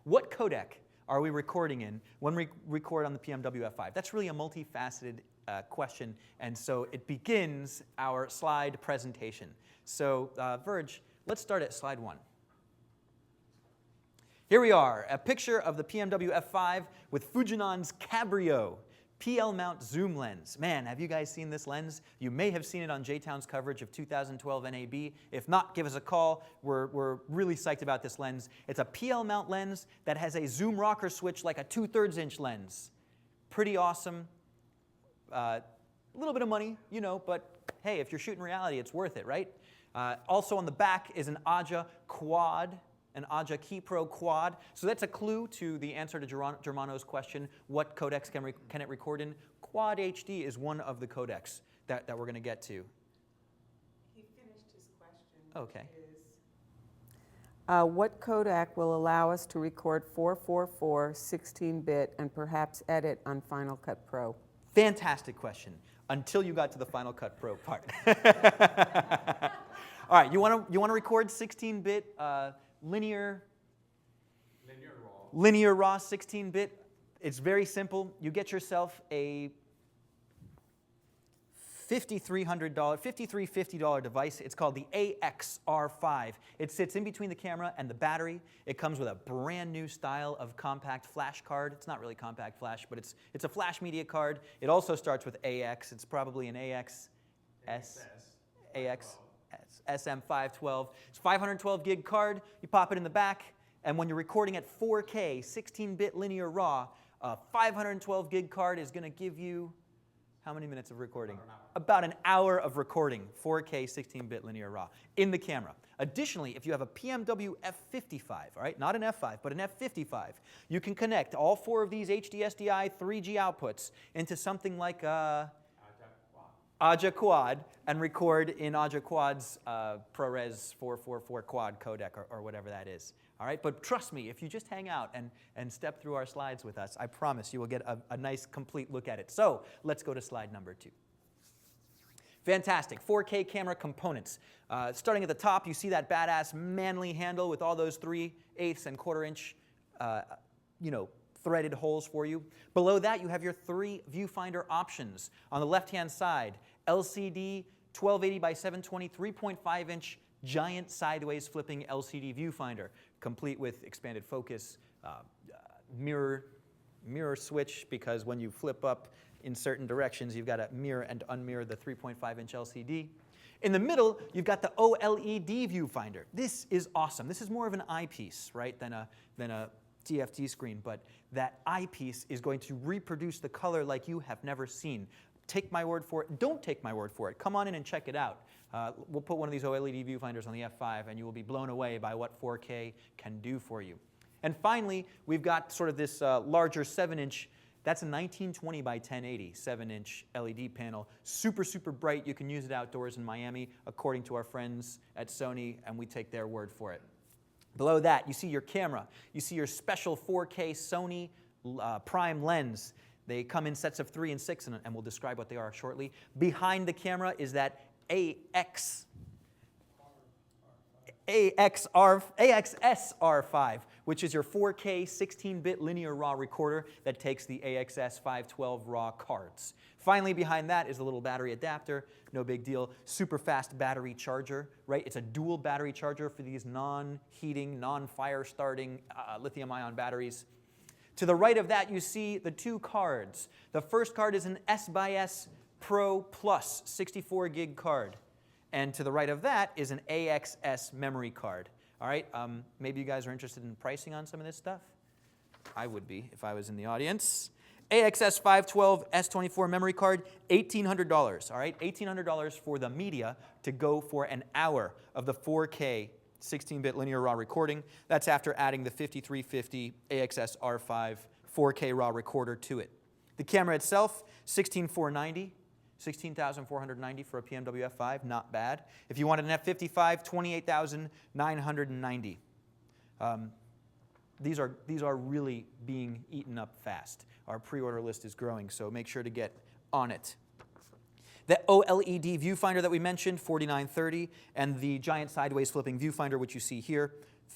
What codec are we recording in when we record on the PMW F5? That's really a multifaceted question, and so it begins our slide presentation. So, Verge, let's start at slide 1. Here we are, a picture of the PMW F5 with Fujinon's Cabrio PL mount zoom lens. Man, have you guys seen this lens? You may have seen it on J-Town's coverage of 2012 NAB. If not, give us a call. We're really psyched about this lens. It's a PL mount lens that has a zoom rocker switch like a 2/3 inch lens. Pretty awesome. A little bit of money, you know, but hey, if you're shooting reality, it's worth it, right? Also on the back is an Aja quad, an Aja KeyPro quad. So that's a clue to the answer to Germano's question, what codecs can it record in? Quad HD is one of the codecs that we're going to get to. He finished his question. Okay. What codec will allow us to record 444, 16-bit, and perhaps edit on Final Cut Pro? Fantastic question, until you got to the Final Cut Pro part. All right, you want to record 16-bit linear raw 16-bit. It's very simple. You get yourself a $5,350 device. It's called the AXR5. It sits in between the camera and the battery. It comes with a brand new style of compact flash card. It's not really compact flash, but it's a flash media card. It also starts with AX. It's probably an SM512. It's a 512 gig card. You pop it in the back, and when you're recording at 4K, 16-bit linear raw, a 512 gig card is going to give you how many minutes of recording? About an hour of recording, 4K 16-bit linear raw in the camera. Additionally, if you have a PMW F55, all right, not an F5, but an F55, you can connect all 4 of these HD-SDI 3G outputs into something like Aja Quad and record in Aja Quad's ProRes 444 quad codec or whatever that is. All right, but trust me, if you just hang out and step through our slides with us, I promise you will get a nice complete look at it. So let's go to slide number 2. Fantastic, 4K camera components. Starting at the top, you see that badass manly handle with all those 3/8 and 1/4 inch, threaded holes for you. Below that, you have your 3 viewfinder options. On the left-hand side, LCD 1280 by 720, 3.5 inch giant sideways flipping LCD viewfinder, complete with expanded focus, mirror switch, because when you flip up in certain directions, you've got to mirror and unmirror the 3.5 inch LCD. In the middle, you've got the OLED viewfinder. This is awesome. This is more of an eyepiece, right, than a TFT screen, but that eyepiece is going to reproduce the color like you have never seen. Take my word for it. Don't take my word for it. Come on in and check it out. We'll put one of these OLED viewfinders on the F5, and you will be blown away by what 4K can do for you. And finally, we've got sort of this larger 7-inch, that's a 1920 by 1080 7-inch LED panel. Super, super bright. You can use it outdoors in Miami, according to our friends at Sony, and we take their word for it. Below that, you see your camera. You see your special 4K Sony prime lens. They come in sets of 3 and 6, and we'll describe what they are shortly. Behind the camera is that AXS-R5, which is your 4K 16-bit linear raw recorder that takes the AXS-512 raw cards. Finally, behind that is a little battery adapter. No big deal. Super fast battery charger, right? It's a dual battery charger for these non-heating, non-fire starting lithium-ion batteries. To the right of that, you see the 2 cards. The first card is an S/S Pro Plus 64 gig card. And to the right of that is an AXS memory card. All right, maybe you guys are interested in pricing on some of this stuff. I would be if I was in the audience. AXS 512 S24 memory card, $1,800. All right, $1,800 for the media to go for an hour of the 4K 16-bit linear raw recording. That's after adding the 5350 AXS R5 4K raw recorder to it. The camera itself, 16,490 for a PMW F5, not bad. If you wanted an F55, 28,990. These are really being eaten up fast. Our pre-order list is growing, so make sure to get on it. The OLED viewfinder that we mentioned, $49.30, and the giant sideways flipping viewfinder, which you see here,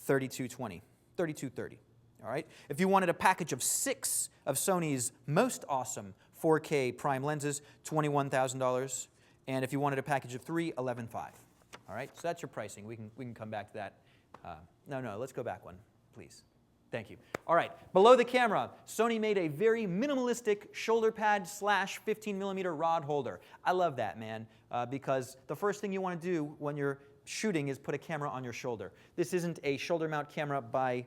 $32.20, $32.30. All right. If you wanted a package of 6 of Sony's most awesome 4K prime lenses, $21,000, and if you wanted a package of 3, $11.5. All right. So that's your pricing. We can come back to that. No, let's go back one, please. Thank you. All right, below the camera, Sony made a very minimalistic shoulder pad / 15mm rod holder. I love that, man, because the first thing you want to do when you're shooting is put a camera on your shoulder. This isn't a shoulder mount camera by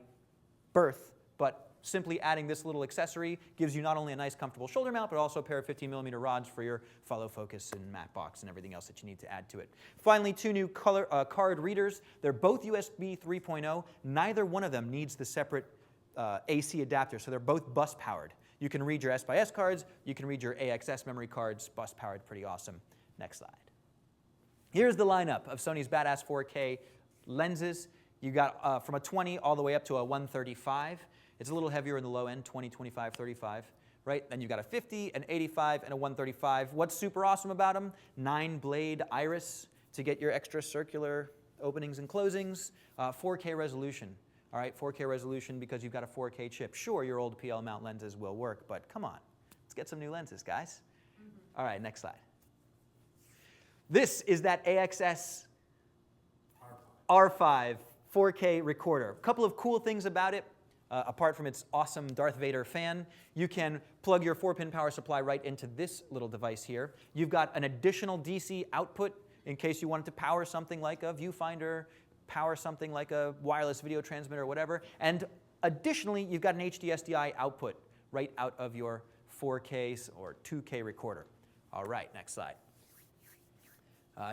birth, but simply adding this little accessory gives you not only a nice comfortable shoulder mount, but also a pair of 15mm rods for your follow focus and matte box and everything else that you need to add to it. Finally, 2 new card readers. They're both USB 3.0. Neither one of them needs the separate AC adapter, so they're both bus powered. You can read your S/S cards, you can read your AXS memory cards, bus powered, pretty awesome. Next slide. Here's the lineup of Sony's badass 4K lenses. You got from a 20 all the way up to a 135. It's a little heavier in the low end, 20, 25, 35, right? Then you've got a 50, an 85, and a 135. What's super awesome about them? 9-blade iris to get your extra circular openings and closings. 4K resolution. All right, 4K resolution because you've got a 4K chip. Sure, your old PL mount lenses will work, but come on. Let's get some new lenses, guys. All right, next slide. This is that AXS R5 4K recorder. A couple of cool things about it. Apart from its awesome Darth Vader fan, you can plug your 4-pin power supply right into this little device here. You've got an additional DC output in case you wanted to power something like a viewfinder, power something like a wireless video transmitter or whatever. And additionally, you've got an HDSDI output right out of your 4K or 2K recorder. All right, next slide.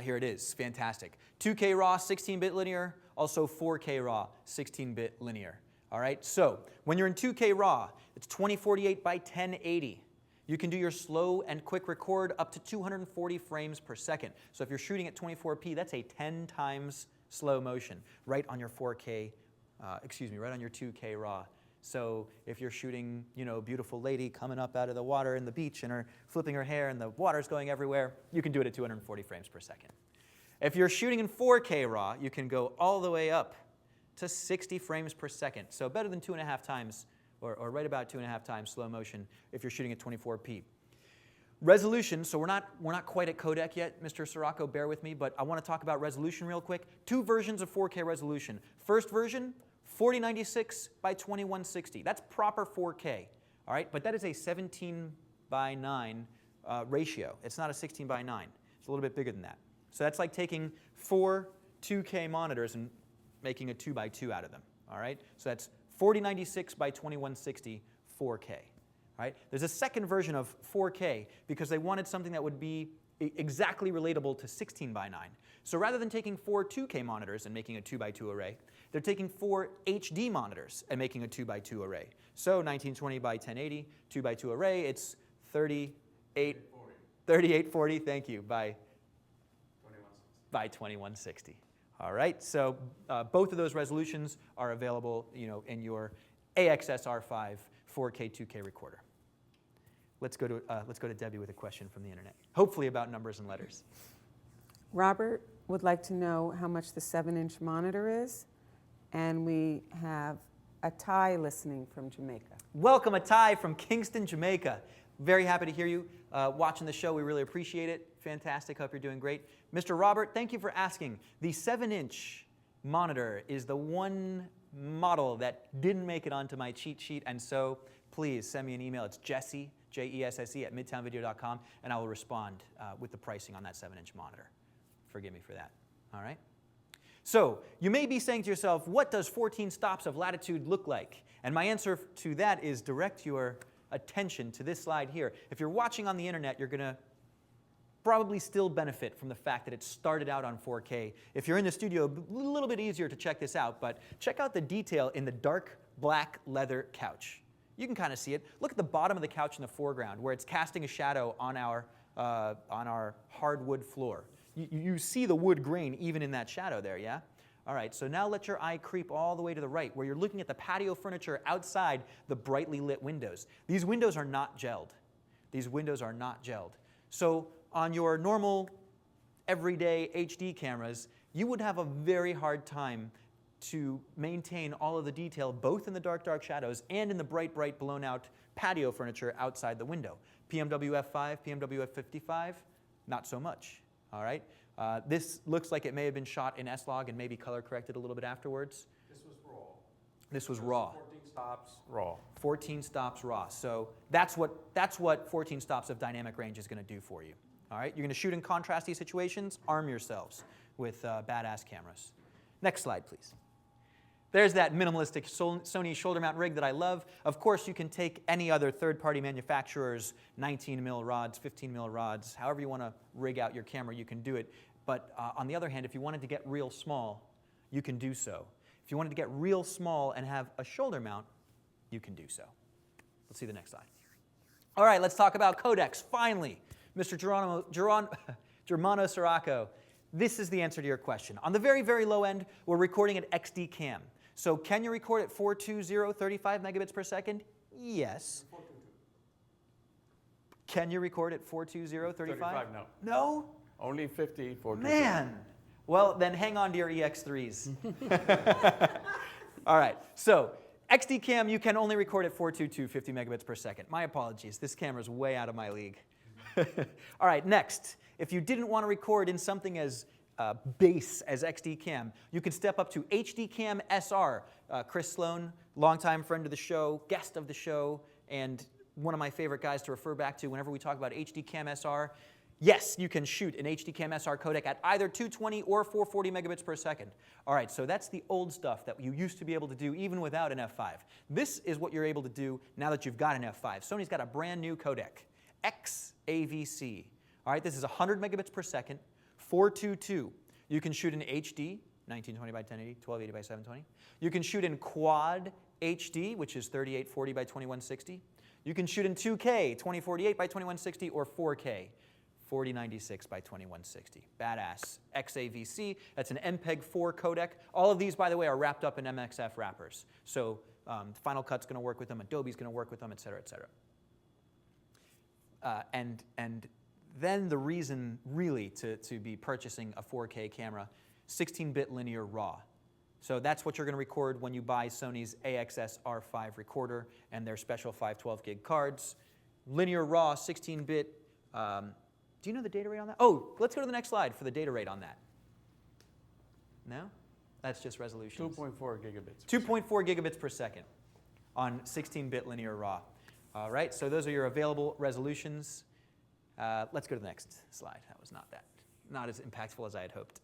Here it is, fantastic. 2K RAW, 16-bit linear, also 4K RAW, 16-bit linear. All right, so when you're in 2K RAW, it's 2048 by 1080. You can do your slow and quick record up to 240 frames per second. So if you're shooting at 24p, that's a 10 times slow motion right on your 4K, right on your 2K RAW. So if you're shooting, a beautiful lady coming up out of the water in the beach and her flipping her hair and the water's going everywhere, you can do it at 240 frames per second. If you're shooting in 4K RAW, you can go all the way up to 60 frames per second. So better than 2.5 times, or right about 2.5 times slow motion if you're shooting at 24p. Resolution, so we're not quite at codec yet, Mr. Sirocco, bear with me, but I want to talk about resolution real quick. 2 versions of 4K resolution. First version, 4096 by 2160. That's proper 4K, all right? But that is a 17:9 ratio. It's not a 16:9. It's a little bit bigger than that. So that's like taking 4 2K monitors and making a 2x2 out of them, all right? So that's 4096 by 2160 4K, all right? There's a second version of 4K because they wanted something that would be exactly relatable to 16:9. So rather than taking 4 2K monitors and making a 2x2 array, they're taking 4 HD monitors and making a 2x2 array. So 1920 by 1080, 2x2 array, it's 3840, thank you, by 2160. All right, so both of those resolutions are available, in your AXS R5 4K 2K recorder. Let's go to Debbie with a question from the internet, hopefully about numbers and letters. Robert would like to know how much the 7-inch monitor is, and we have Atai listening from Jamaica. Welcome, Atai from Kingston, Jamaica. Very happy to hear you watching the show. We really appreciate it. Fantastic. Hope you're doing great. Mr. Robert, thank you for asking. The 7-inch monitor is the one model that didn't make it onto my cheat sheet, and so please send me an email. It's Jesse, Jesse, at midtownvideo.com, and I will respond with the pricing on that 7-inch monitor. Forgive me for that. All right? So you may be saying to yourself, what does 14 stops of latitude look like? And my answer to that is direct your attention to this slide here. If you're watching on the internet, you're going to probably still benefit from the fact that it started out on 4K. If you're in the studio, a little bit easier to check this out, but check out the detail in the dark black leather couch. You can kind of see it. Look at the bottom of the couch in the foreground where it's casting a shadow on our hardwood floor. You see the wood grain even in that shadow there, yeah? All right, so now let your eye creep all the way to the right, where you're looking at the patio furniture outside the brightly lit windows. These windows are not gelled. These windows are not gelled. So on your normal, everyday HD cameras, you would have a very hard time to maintain all of the detail, both in the dark, dark shadows and in the bright, bright, blown out patio furniture outside the window. PMW F5, PMW F55, not so much, all right? This looks like it may have been shot in S-Log and maybe color corrected a little bit afterwards. This was raw. This was raw. 14 stops raw. 14 stops raw. So that's what 14 stops of dynamic range is going to do for you. All right, you're going to shoot in contrasty situations. Arm yourselves with badass cameras. Next slide, please. There's that minimalistic Sony shoulder mount rig that I love. Of course, you can take any other third-party manufacturer's 19mm rods, 15mm rods, however you want to rig out your camera, you can do it. But on the other hand, if you wanted to get real small, you can do so. If you wanted to get real small and have a shoulder mount, you can do so. Let's see the next slide. All right, let's talk about codecs. Finally, Mr. Germano Sirocco, this is the answer to your question. On the very, very low end, we're recording at XD cam. So can you record at 420, 35 megabits per second? Yes. 422. Can you record at 420, 35? 35, no. No? Only 50, 42. Man! Well, then hang on to your EX3s. All right, so XD cam, you can only record at 422, 50 megabits per second. My apologies, this camera's way out of my league. All right, next. If you didn't want to record in something as base as XD cam, you could step up to HD cam SR. Chris Sloan, longtime friend of the show, guest of the show, and one of my favorite guys to refer back to whenever we talk about HD cam SR. Yes, you can shoot an HD cam SR codec at either 220 or 440 megabits per second. All right, so that's the old stuff that you used to be able to do even without an F5. This is what you're able to do now that you've got an F5. Sony's got a brand new codec, XAVC. All right, this is 100 megabits per second, 422. You can shoot in HD, 1920 by 1080, 1280 by 720. You can shoot in quad HD, which is 3840 by 2160. You can shoot in 2K, 2048 by 2160, or 4K, 4096 by 2160. Badass. XAVC, that's an MPEG-4 codec. All of these, by the way, are wrapped up in MXF wrappers. So Final Cut's going to work with them, Adobe's going to work with them, et cetera, et cetera. And then the reason really to be purchasing a 4K camera, 16-bit linear RAW. So that's what you're going to record when you buy Sony's AXS R5 recorder and their special 512 gig cards. Linear RAW, 16-bit. Do you know the data rate on that? Oh, let's go to the next slide for the data rate on that. No? That's just resolution. 2.4 gigabits. 2.4 gigabits per second on 16-bit linear RAW. All right, so those are your available resolutions. Let's go to the next slide. That was not as impactful as I had hoped.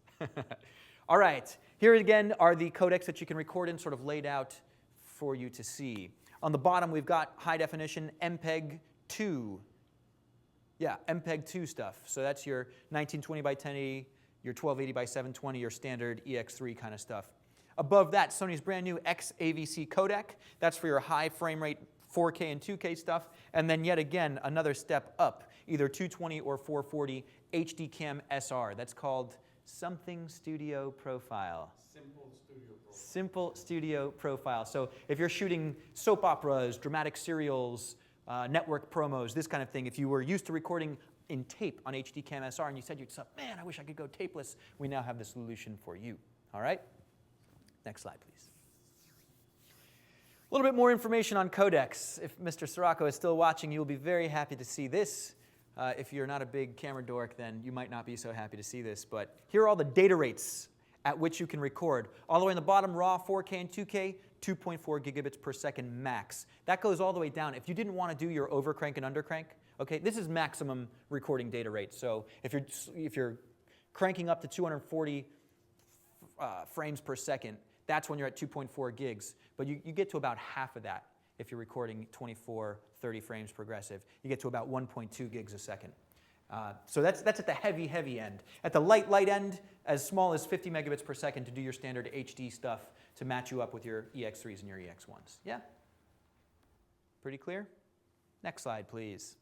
All right, here again are the codecs that you can record in, sort of laid out for you to see. On the bottom, we've got high definition MPEG-2. Yeah, MPEG-2 stuff. So that's your 1920 by 1080, your 1280 by 720, your standard EX3 kind of stuff. Above that, Sony's brand new XAVC codec. That's for your high frame rate 4K and 2K stuff. And then yet again, another step up, either 220 or 440 HD cam SR. That's called Something Studio Profile. Simple studio profile. Simple Studio Profile. So if you're shooting soap operas, dramatic serials, network promos, this kind of thing, if you were used to recording in tape on HD cam SR and you said to yourself, man, I wish I could go tapeless, we now have the solution for you. All right? Next slide, please. A little bit more information on codecs. If Mr. Sirocco is still watching, you'll be very happy to see this. If you're not a big camera dork, then you might not be so happy to see this. But here are all the data rates at which you can record. All the way in the bottom, RAW, 4K and 2K, 2.4 gigabits per second max. That goes all the way down. If you didn't want to do your overcrank and undercrank, okay, this is maximum recording data rate. So if you're cranking up to 240 frames per second, that's when you're at 2.4 gigs. But you get to about half of that if you're recording 24, 30 frames progressive. You get to about 1.2 gigs a second. So that's at the heavy, heavy end. At the light end, as small as 50 megabits per second to do your standard HD stuff to match you up with your EX3s and your EX1s. Yeah? Pretty clear? Next slide, please.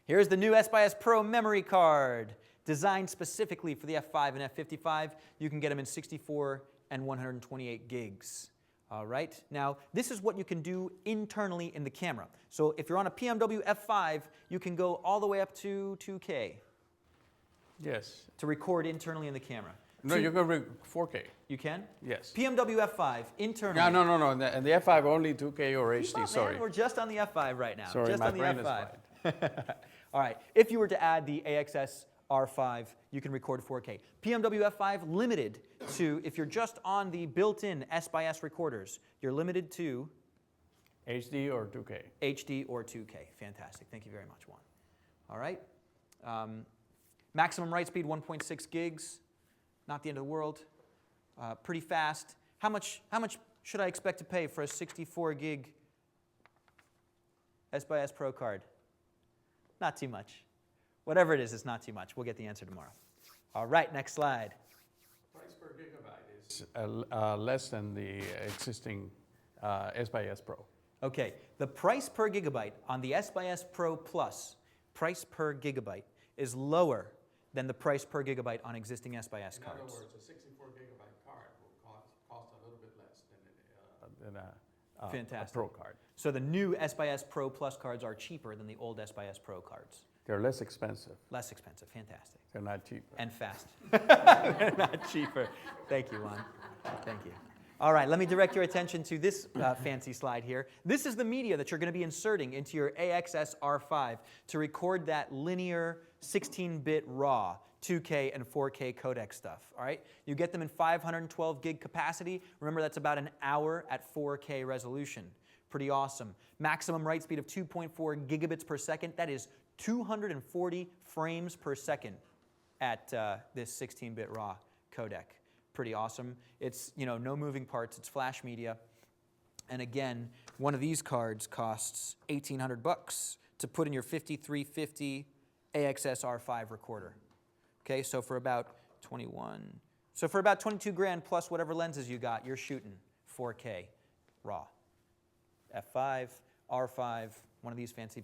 Here's the new S/S Pro memory card. Designed specifically for the F5 and F55, you can get them in 64 and 128 gigs. All right, now this is what you can do internally in the camera. So if you're on a PMW F5, you can go all the way up to 2K Yes. to record internally in the camera. No, you can 4K. You can? Yes. PMW F5 internally. No. And the F5 only 2K or Keep HD, up, sorry. man. We're just on the F5 right now. Sorry, just my on the brain is F5. fried. All right, if you were to add the AXS R5, you can record 4K. PMW F5 limited to, if you're just on the built-in S/S recorders, you're limited to HD or 2K. HD or 2K. Fantastic. Thank you very much, Juan. All right. Maximum write speed 1.6 gigs. Not the end of the world. Pretty fast. How much should I expect to pay for a 64 gig S/S Pro card? Not too much. Whatever it is, it's not too much. We'll get the answer tomorrow. All right, next slide. Price per gigabyte is less than the existing S/S Pro. Okay, the price per gigabyte on the S/S Pro Plus, price per gigabyte, is lower than the price per gigabyte on existing S/S cards. In other words, a 64 gigabyte card will cost a little bit less than a Fantastic. Pro card. So the new S/S Pro Plus cards are cheaper than the old S/S Pro cards. They're less expensive. Less expensive. Fantastic. They're not cheaper. And fast. They're not cheaper. Thank you, Juan. Thank you. All right, let me direct your attention to this fancy slide here. This is the media that you're going to be inserting into your AXS R5 to record that linear 16-bit RAW, 2K and 4K codec stuff. All right, you get them in 512 gig capacity. Remember, that's about an hour at 4K resolution. Pretty awesome. Maximum write speed of 2.4 gigabits per second. That is 240 frames per second at this 16-bit RAW codec. Pretty awesome. It's, no moving parts. It's flash media. And again, one of these cards costs $1,800 to put in your 5350 AXS R5 recorder. Okay, so for about 22 grand plus whatever lenses you got, you're shooting 4K RAW. F5, R5, one of these fancy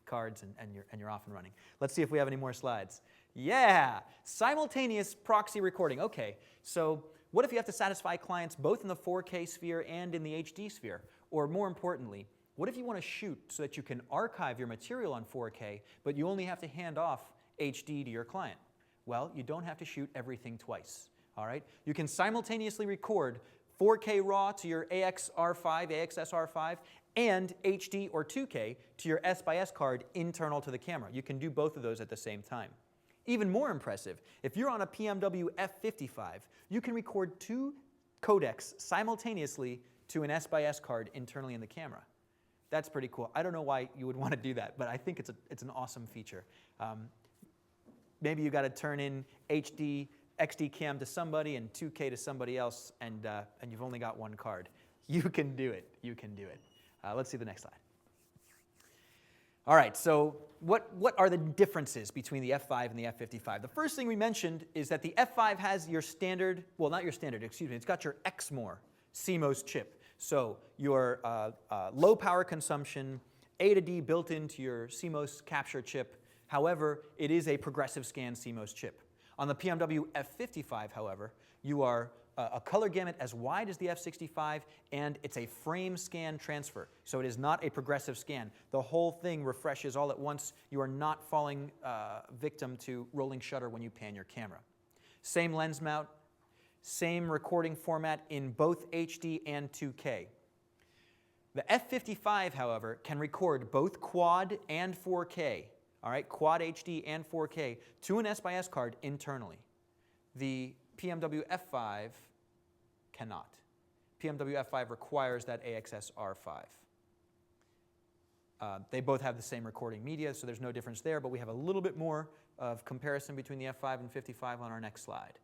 cards, and you're off and running. Let's see if we have any more slides. Yeah, simultaneous proxy recording. Okay, so what if you have to satisfy clients both in the 4K sphere and in the HD sphere? Or more importantly, what if you want to shoot so that you can archive your material on 4K, but you only have to hand off HD to your client? Well, you don't have to shoot everything twice, all right? You can simultaneously record 4K RAW to your AXS R5, and HD or 2K to your S/S card internal to the camera. You can do both of those at the same time. Even more impressive, if you're on a PMW F55, you can record 2 codecs simultaneously to an S/S card internally in the camera. That's pretty cool. I don't know why you would want to do that, but I think it's an awesome feature. Maybe you got to turn in HD XD cam to somebody and 2K to somebody else, and you've only got one card. You can do it. You can do it. Let's see the next slide. All right, so what are the differences between the F5 and the F55? The first thing we mentioned is that the F5 has your standard, well, not your standard, excuse me, it's got your XMOR CMOS chip. So your low power consumption, A to D built into your CMOS capture chip. However, it is a progressive scan CMOS chip. On the PMW F55, however, you are a color gamut as wide as the F65, and it's a frame scan transfer. So it is not a progressive scan. The whole thing refreshes all at once. You are not falling victim to rolling shutter when you pan your camera. Same lens mount, same recording format in both HD and 2K. The F55, however, can record both quad and 4K. All right, quad HD and 4K to an S/S card internally. The PMW F5 cannot. PMW F5 requires that AXS R5. They both have the same recording media, so there's no difference there, but we have a little bit more of comparison between the F5 and 55 on our next slide.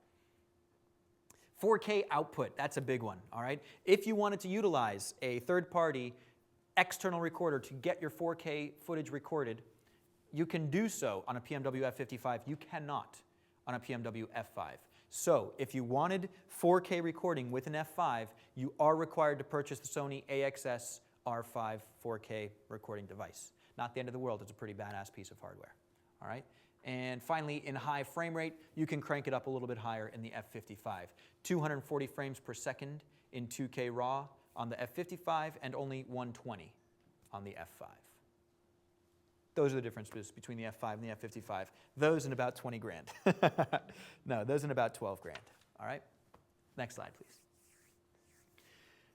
4K output, that's a big one, all right? If you wanted to utilize a third-party external recorder to get your 4K footage recorded, you can do so on a PMW F55. You cannot on a PMW F5. So if you wanted 4K recording with an F5, you are required to purchase the Sony AXS R5 4K recording device. Not the end of the world. It's a pretty badass piece of hardware. All right? And finally, in high frame rate, you can crank it up a little bit higher in the F55. 240 frames per second in 2K RAW on the F55 and only 120 on the F5. Those are the differences between the F5 and the F55. Those and about 20 grand. No, those and about 12 grand. All right? Next slide, please.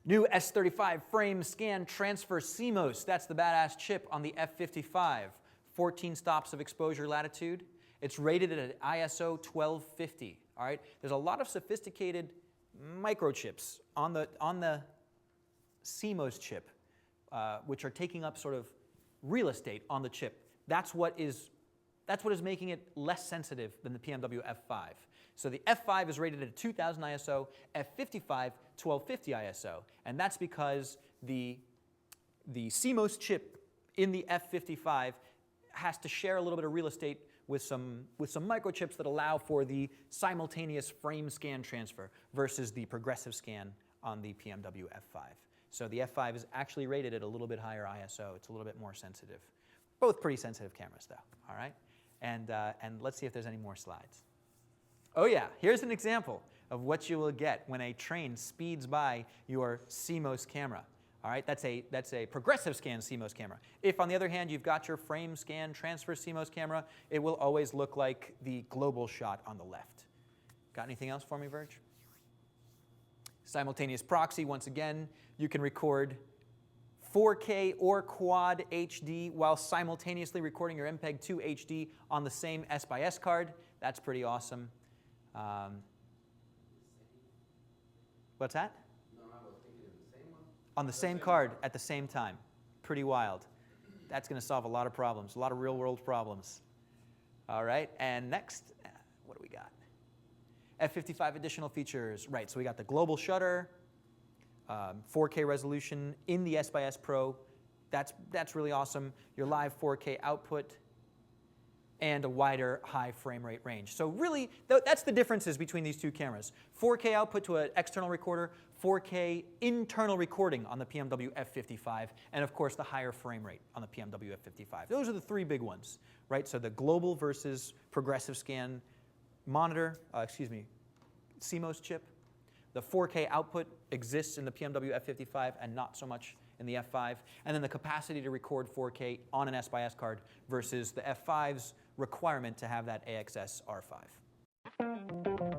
New S35 frame scan transfer CMOS. That's the badass chip on the F55. 14 stops of exposure latitude. It's rated at ISO 1250. All right? There's a lot of sophisticated microchips on the CMOS chip, which are taking up sort of real estate on the chip. That's what is making it less sensitive than the PMW F5. So the F5 is rated at 2000 ISO, F55 1250 ISO, and that's because the CMOS chip in the F55 has to share a little bit of real estate with some microchips that allow for the simultaneous frame scan transfer versus the progressive scan on the PMW F5. So the F5 is actually rated at a little bit higher ISO. It's a little bit more sensitive. Both pretty sensitive cameras, though. All right, and let's see if there's any more slides. Oh yeah, here's an example of what you will get when a train speeds by your CMOS camera. All right, that's a progressive scan CMOS camera. If, on the other hand, you've got your frame scan transfer CMOS camera, it will always look like the global shot on the left. Got anything else for me, Verge? Simultaneous proxy, once again, you can record 4K or Quad HD while simultaneously recording your MPEG-2 HD on the same S/S card. That's pretty awesome. What's that? No, I was thinking of the same one. On the same card at the same time. Pretty wild. That's going to solve a lot of problems, a lot of real-world problems. All right, and next, what do we got? F55 additional features. Right, so we got the global shutter, 4K resolution in the S/S Pro. That's really awesome. Your live 4K output, and a wider high frame rate range. So really, that's the differences between these two cameras. 4K output to an external recorder, 4K internal recording on the PMW F55, and of course the higher frame rate on the PMW F55. Those are the three big ones, right? So the global versus progressive scan monitor, CMOS chip. The 4K output exists in the PMW F55 and not so much in the F5. And then the capacity to record 4K on an S/S card versus the F5's requirement to have that AXS R5.